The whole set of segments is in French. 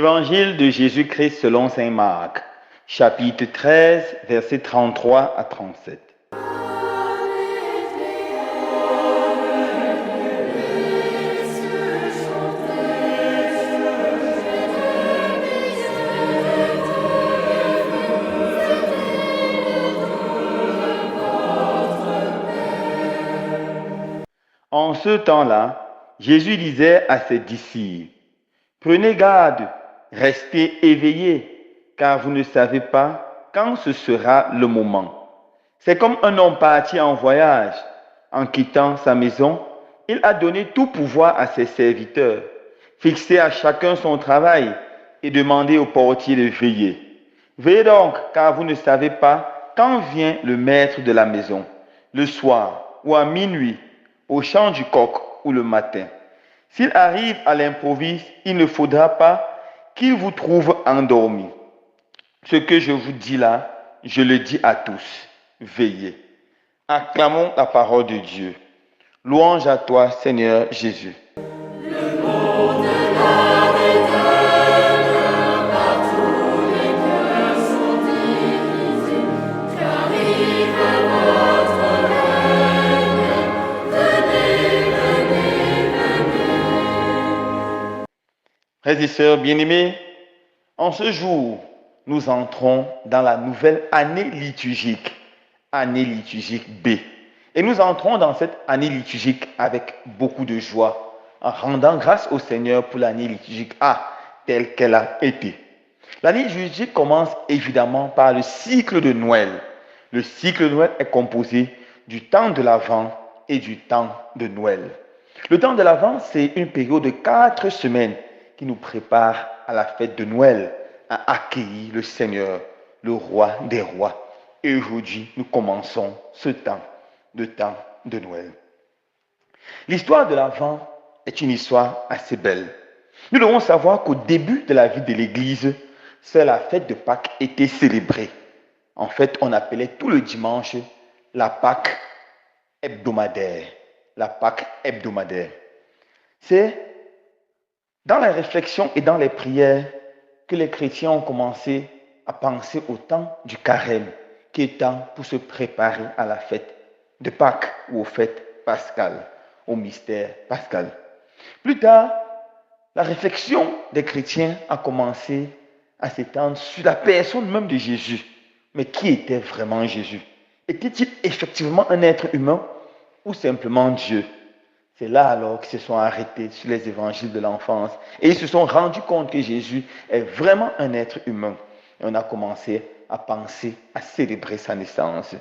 Évangile de Jésus-Christ selon saint Marc, chapitre 13, versets 33 à 37. En ce temps-là, Jésus disait à ses disciples, prenez garde, restez éveillés, car vous ne savez pas quand ce sera le moment. C'est comme un homme parti en voyage. En quittant sa maison, il a donné tout pouvoir à ses serviteurs, fixé à chacun son travail et demandé au portier de veiller. Veillez donc, car vous ne savez pas quand vient le maître de la maison, le soir ou à minuit, au chant du coq ou le matin. S'il arrive à l'improviste, il ne faudra pas qu'il vous trouve endormi. Ce que je vous dis là, je le dis à tous. Veillez. Acclamons la parole de Dieu. Louange à toi, Seigneur Jésus. Le monde la déteint, partout les cœurs sont divisés. Qu'arrive votre règne, venez, venez, venez. Frères et sœurs bien-aimés, en ce jour, nous entrons dans la nouvelle année liturgique B. Et nous entrons dans cette année liturgique avec beaucoup de joie, en rendant grâce au Seigneur pour l'année liturgique A, telle qu'elle a été. L'année liturgique commence évidemment par le cycle de Noël. Le cycle de Noël est composé du temps de l'Avent et du temps de Noël. Le temps de l'Avent, c'est une période de 4 semaines qui nous prépare à la fête de Noël, à accueillir le Seigneur, le roi des rois. Et aujourd'hui, nous commençons ce temps de Noël. L'histoire de l'Avent est une histoire assez belle. Nous devons savoir qu'au début de la vie de l'Église, seule la fête de Pâques était célébrée. En fait, on appelait tout le dimanche la Pâque hebdomadaire. La Pâque hebdomadaire. C'est dans la réflexion et dans les prières que les chrétiens ont commencé à penser au temps du carême, qui est temps pour se préparer à la fête de Pâques ou aux fêtes pascales, au mystère pascal. Plus tard, la réflexion des chrétiens a commencé à s'étendre sur la personne même de Jésus. Mais qui était vraiment Jésus? Était-il effectivement un être humain ou simplement Dieu? C'est là alors qu'ils se sont arrêtés sur les évangiles de l'enfance et ils se sont rendus compte que Jésus est vraiment un être humain. Et on a commencé à penser, à célébrer sa naissance.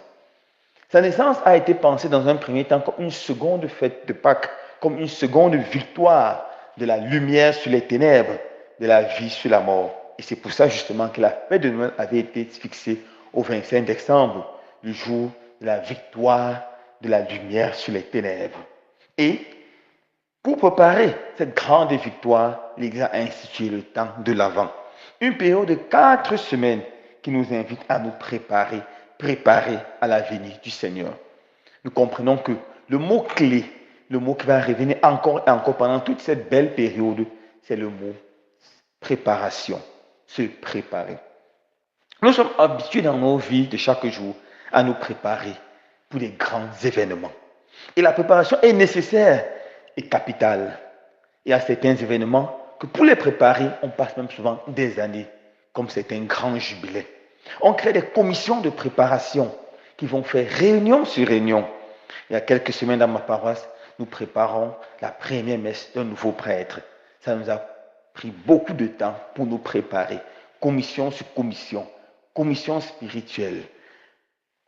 Sa naissance a été pensée dans un premier temps comme une seconde fête de Pâques, comme une seconde victoire de la lumière sur les ténèbres, de la vie sur la mort. Et c'est pour ça justement que la fête de Noël avait été fixée au 25 décembre, le jour de la victoire de la lumière sur les ténèbres. Et pour préparer cette grande victoire, l'Église a institué le temps de l'Avent. Une période de 4 semaines qui nous invite à nous préparer à la venue du Seigneur. Nous comprenons que le mot clé, le mot qui va revenir encore et encore pendant toute cette belle période, c'est le mot préparation, se préparer. Nous sommes habitués dans nos vies de chaque jour à nous préparer pour les grands événements. Et la préparation est nécessaire et capitale. Il y a certains événements que pour les préparer, on passe même souvent des années, comme c'est un grand jubilé. On crée des commissions de préparation qui vont faire réunion sur réunion. Il y a quelques semaines dans ma paroisse, nous préparons la première messe d'un nouveau prêtre. Ça nous a pris beaucoup de temps pour nous préparer. Commission sur commission, commission spirituelle,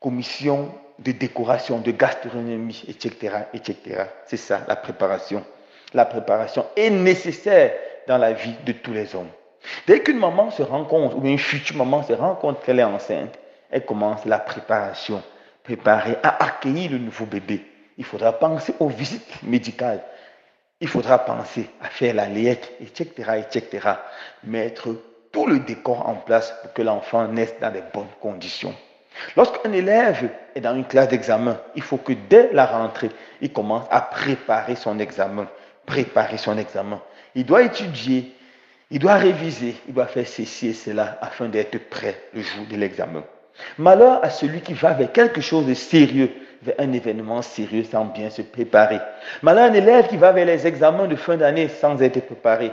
commission de décoration, de gastronomie, etc., etc. C'est ça, la préparation. La préparation est nécessaire dans la vie de tous les hommes. Dès qu'une maman se rend compte, ou une future maman se rend compte qu'elle est enceinte, elle commence la préparation, préparer à accueillir le nouveau bébé. Il faudra penser aux visites médicales. Il faudra penser à faire la layette, etc., etc. Mettre tout le décor en place pour que l'enfant naisse dans de bonnes conditions. Lorsqu'un élève est dans une classe d'examen, il faut que dès la rentrée, il commence à préparer son examen. Il doit étudier, Il doit réviser, il doit faire ceci et cela afin d'être prêt le jour de l'examen. Malheur à celui qui va vers quelque chose de sérieux, vers un événement sérieux sans bien se préparer. Malheur à un élève qui va vers les examens de fin d'année sans être préparé.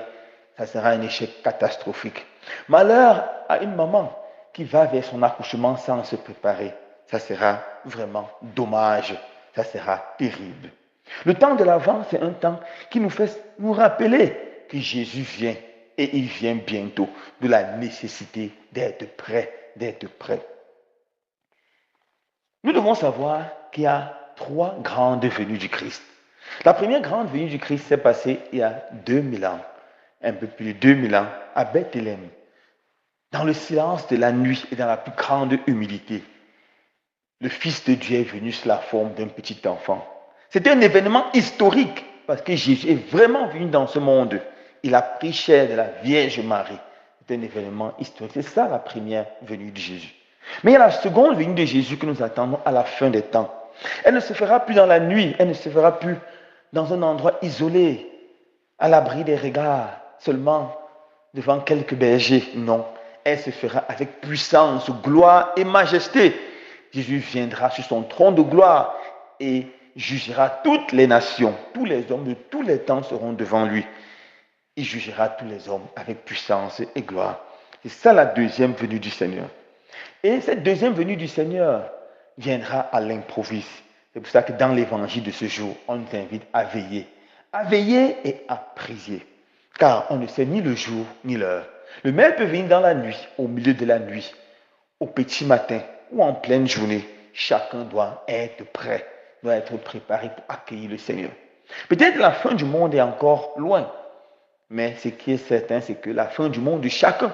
Ça sera un échec catastrophique. Malheur à une maman qui va vers son accouchement sans se préparer. Ça sera vraiment dommage. Ça sera terrible. Le temps de l'Avent, c'est un temps qui nous fait nous rappeler que Jésus vient et il vient bientôt, de la nécessité d'être prêt, d'être prêt. Nous devons savoir qu'il y a 3 grandes venues du Christ. La première grande venue du Christ s'est passée il y a 2000 ans, un peu plus de 2000 ans, à Bethléem, dans le silence de la nuit et dans la plus grande humilité. Le Fils de Dieu est venu sous la forme d'un petit enfant. C'était un événement historique parce que Jésus est vraiment venu dans ce monde. Il a pris chair de la Vierge Marie. C'est un événement historique. C'est ça la première venue de Jésus. Mais il y a la seconde venue de Jésus que nous attendons à la fin des temps. Elle ne se fera plus dans la nuit, elle ne se fera plus dans un endroit isolé, à l'abri des regards, seulement devant quelques bergers. Non, elle se fera avec puissance, gloire et majesté. Jésus viendra sur son trône de gloire et jugera toutes les nations. Tous les hommes de tous les temps seront devant lui. Il jugera tous les hommes avec puissance et gloire. C'est ça la deuxième venue du Seigneur. Et cette deuxième venue du Seigneur viendra à l'improviste. C'est pour ça que dans l'évangile de ce jour, on nous invite à veiller et à prier. Car on ne sait ni le jour ni l'heure. Le maître peut venir dans la nuit, au milieu de la nuit, au petit matin ou en pleine journée. Chacun doit être prêt, doit être préparé pour accueillir le Seigneur. Peut-être la fin du monde est encore loin. Mais ce qui est certain, c'est que la fin du monde de chacun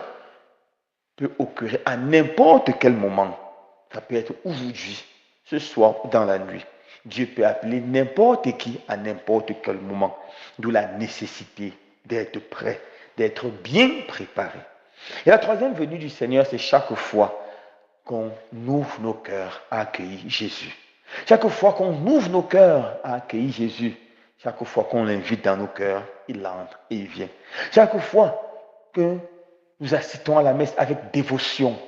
peut occurrer à n'importe quel moment. Ça peut être aujourd'hui, ce soir ou dans la nuit. Dieu peut appeler n'importe qui à n'importe quel moment. D'où la nécessité d'être prêt, d'être bien préparé. Et la troisième venue du Seigneur, c'est chaque fois qu'on ouvre nos cœurs à accueillir Jésus. Chaque fois qu'on ouvre nos cœurs à accueillir Jésus, chaque fois qu'on l'invite dans nos cœurs, il entre et il vient. Chaque fois que nous assistons à la messe avec dévotion,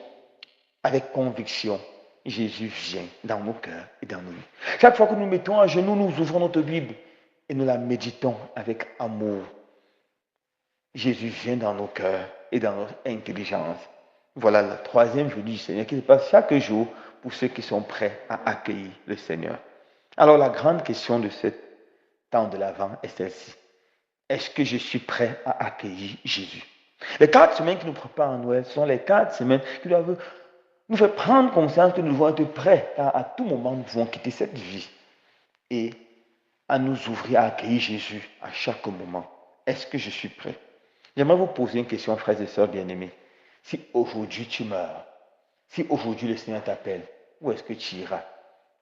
avec conviction, Jésus vient dans nos cœurs et dans nos vies. Chaque fois que nous mettons à genoux, nous ouvrons notre Bible et nous la méditons avec amour. Jésus vient dans nos cœurs et dans notre intelligence. Voilà la troisième venue du Seigneur qui se passe chaque jour pour ceux qui sont prêts à accueillir le Seigneur. Alors la grande question de ce temps de l'Avent est celle-ci. Est-ce que je suis prêt à accueillir Jésus? Les 4 semaines qui nous préparent à Noël sont les 4 semaines qui doivent nous faire prendre conscience que nous devons être prêts, car à tout moment nous devons quitter cette vie et à nous ouvrir à accueillir Jésus à chaque moment. Est-ce que je suis prêt? J'aimerais vous poser une question, frères et sœurs bien-aimés. Si aujourd'hui tu meurs, si aujourd'hui le Seigneur t'appelle, où est-ce que tu iras?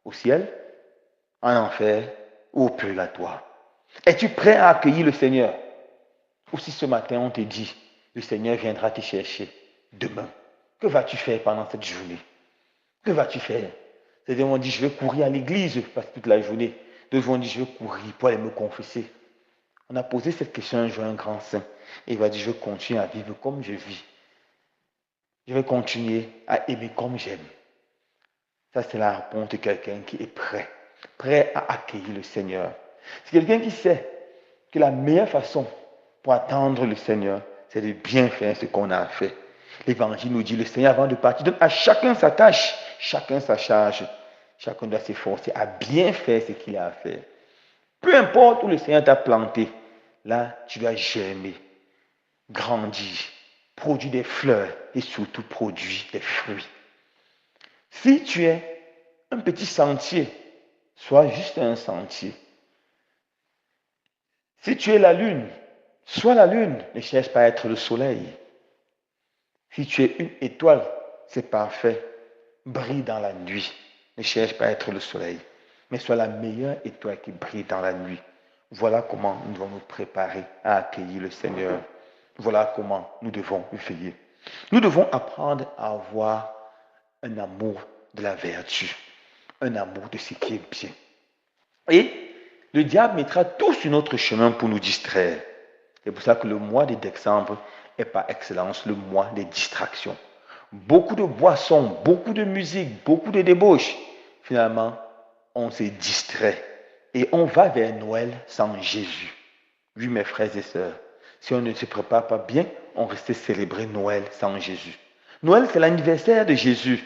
Au ciel? En enfer? Ou au purgatoire? Es-tu prêt à accueillir le Seigneur? Ou si ce matin on te dit, le Seigneur viendra te chercher demain, que vas-tu faire pendant cette journée? Que vas-tu faire? C'est-à-dire, on dit, je vais courir à l'église parce que toute la journée. D'autres vont dire, je vais courir pour aller me confesser. On a posé cette question un jour à un grand saint. Et il va dire, je vais continuer à vivre comme je vis. Je vais continuer à aimer comme j'aime. Ça, c'est la réponse de quelqu'un qui est prêt. Prêt à accueillir le Seigneur. C'est quelqu'un qui sait que la meilleure façon pour attendre le Seigneur, c'est de bien faire ce qu'on a à faire. L'Évangile nous dit, le Seigneur, avant de partir, donne à chacun sa tâche, chacun sa charge. Chacun doit s'efforcer à bien faire ce qu'il a à faire. Peu importe où le Seigneur t'a planté, là, tu dois germer, grandir, produire des fleurs et surtout produire des fruits. Si tu es un petit sentier, sois juste un sentier. Si tu es la lune, sois la lune, ne cherche pas à être le soleil. Si tu es une étoile, c'est parfait. Brille dans la nuit. Ne cherche pas à être le soleil, mais sois la meilleure étoile qui brille dans la nuit. Voilà comment nous devons nous préparer à accueillir le Seigneur. Voilà comment nous devons veiller. Nous devons apprendre à avoir un amour de la vertu, un amour de ce qui est bien. Et le diable mettra tout sur notre chemin pour nous distraire. C'est pour ça que le mois de décembre est par excellence le mois des distractions. Beaucoup de boissons, beaucoup de musique, beaucoup de débauches. Finalement, on se distrait et on va vers Noël sans Jésus. Oui, mes frères et sœurs, si on ne se prépare pas bien, on risque de célébrer Noël sans Jésus. Noël, c'est l'anniversaire de Jésus,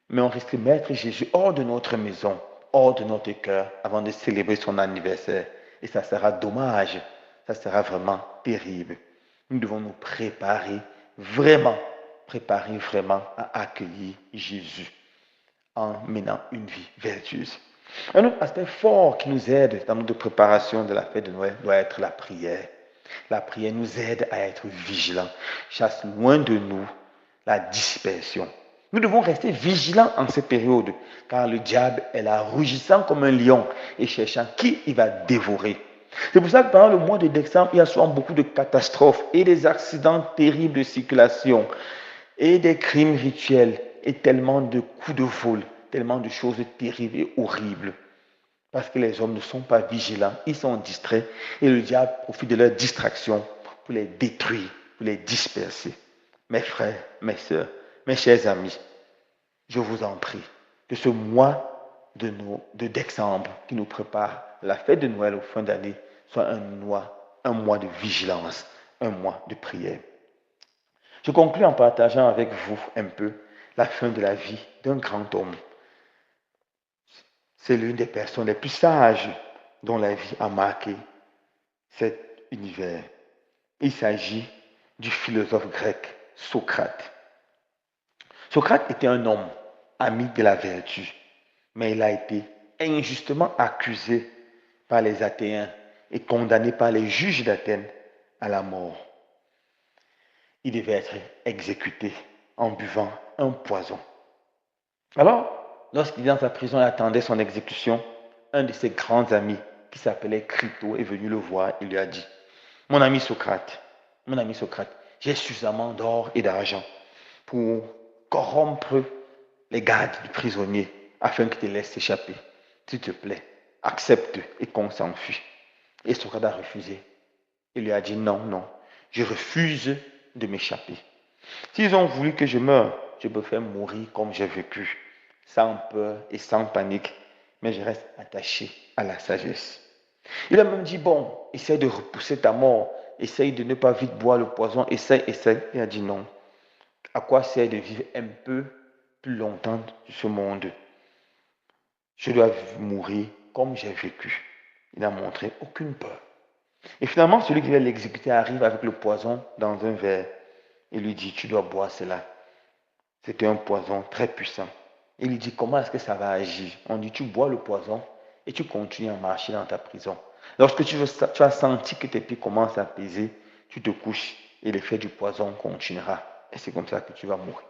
mais on risque de mettre Jésus hors de notre maison, hors de notre cœur, avant de célébrer son anniversaire. Et ça sera dommage, ça sera vraiment terrible. Nous devons nous préparer vraiment à accueillir Jésus en menant une vie vertueuse. Un autre aspect fort qui nous aide dans notre préparation de la fête de Noël doit être la prière. La prière nous aide à être vigilants, chasse loin de nous la dispersion. Nous devons rester vigilants en cette période, car le diable est là, rugissant comme un lion et cherchant qui il va dévorer. C'est pour ça que pendant le mois de décembre, il y a souvent beaucoup de catastrophes et des accidents terribles de circulation et des crimes rituels et tellement de coups de vol, tellement de choses terribles et horribles. Parce que les hommes ne sont pas vigilants, ils sont distraits et le diable profite de leur distraction pour les détruire, pour les disperser. Mes frères, mes sœurs, mes chers amis, je vous en prie que ce mois de décembre qui nous prépare la fête de Noël au fin d'année soit un mois de vigilance, un mois de prière. Je conclue en partageant avec vous un peu la fin de la vie d'un grand homme. C'est l'une des personnes les plus sages dont la vie a marqué cet univers. Il s'agit du philosophe grec Socrate. Socrate était un homme ami de la vertu, mais il a été injustement accusé par les Athéens et condamné par les juges d'Athènes à la mort. Il devait être exécuté en buvant un poison. Alors, lorsqu'il est dans sa prison et attendait son exécution, un de ses grands amis, qui s'appelait Crito, est venu le voir et lui a dit, mon ami Socrate, j'ai suffisamment d'or et d'argent pour corrompre les gardes du prisonnier afin qu'il te laisse s'échapper. S'il te plaît, accepte et qu'on s'enfuit. Et Socrate a refusé. Il lui a dit non, je refuse de m'échapper. S'ils ont voulu que je meure, je peux faire mourir comme j'ai vécu, sans peur et sans panique, mais je reste attaché à la sagesse. Il a même dit, bon, essaye de repousser ta mort, essaye de ne pas vite boire le poison, essaye. Il a dit non. À quoi sert de vivre un peu plus longtemps sur ce monde? Je dois mourir comme j'ai vécu. Il n'a montré aucune peur. Et finalement, celui qui va l'exécuter arrive avec le poison dans un verre et lui dit, tu dois boire cela. C'était un poison très puissant. Il lui dit, comment est-ce que ça va agir? On dit, tu bois le poison et tu continues à marcher dans ta prison. Lorsque tu as senti que tes pieds commencent à peser, tu te couches et l'effet du poison continuera. Et c'est comme ça que tu vas mourir.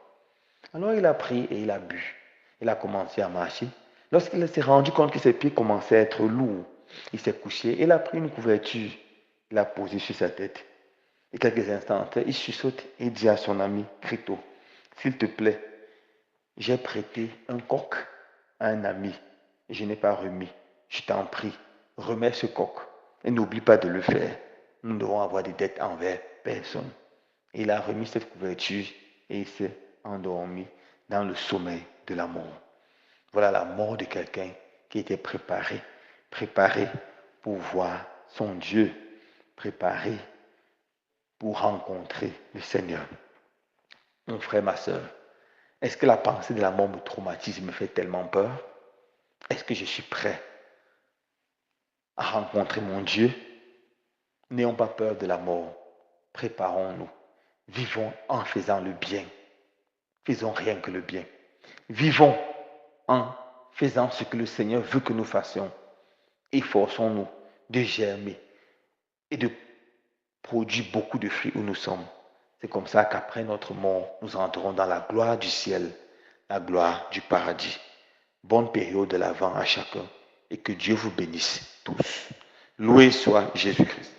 Alors il a pris et il a bu. Il a commencé à marcher. Lorsqu'il s'est rendu compte que ses pieds commençaient à être lourds, il s'est couché. Il a pris une couverture. Il l'a posée sur sa tête. Et quelques instants après, il chuchote et dit à son ami Crito, s'il te plaît, j'ai prêté un coq à un ami et je n'ai pas remis. Je t'en prie, remets ce coq et n'oublie pas de le faire. Nous devons avoir des dettes envers personne. Et il a remis cette couverture et il s'est endormi dans le sommeil de la mort. Voilà la mort de quelqu'un qui était préparé pour voir son Dieu, préparé pour rencontrer le Seigneur. Mon frère, ma soeur, est-ce que la pensée de la mort me traumatise, me fait tellement peur? Est-ce que je suis prêt à rencontrer mon Dieu? N'ayons pas peur de la mort. Préparons-nous. Vivons en faisant le bien. Faisons rien que le bien. Vivons en faisant ce que le Seigneur veut que nous fassions. Efforçons-nous de germer et de produire beaucoup de fruits où nous sommes. C'est comme ça qu'après notre mort, nous entrerons dans la gloire du ciel, la gloire du paradis. Bonne période de l'Avent à chacun et que Dieu vous bénisse tous. Loué soit Jésus-Christ.